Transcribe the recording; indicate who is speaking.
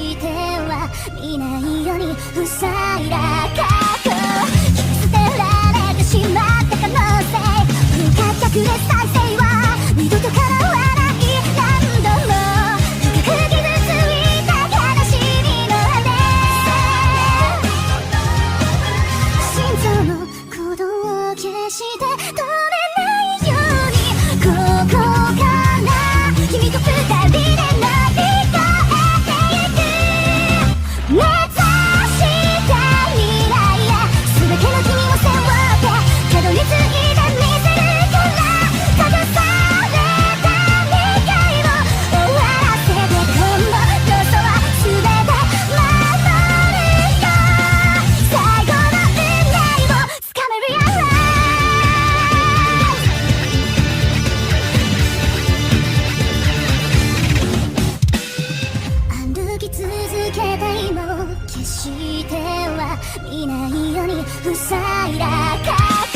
Speaker 1: しては見ないように塞いだ過去、捨てられてしまった可能性、不可逆で再生は二度と叶わない、何度も深く傷ついた悲しみの雨、心臓の鼓動を消して止めないように、ここから君と二人で乗り越えてゆく、目指した未来へ全ての君を背負ってたどり着いてみせるから、閉ざされた未来を終わらせて、今度こそは全て守るよ、最後の運命をつかめるやろ、歩き続けた今を決しては見ないように塞いだ過去、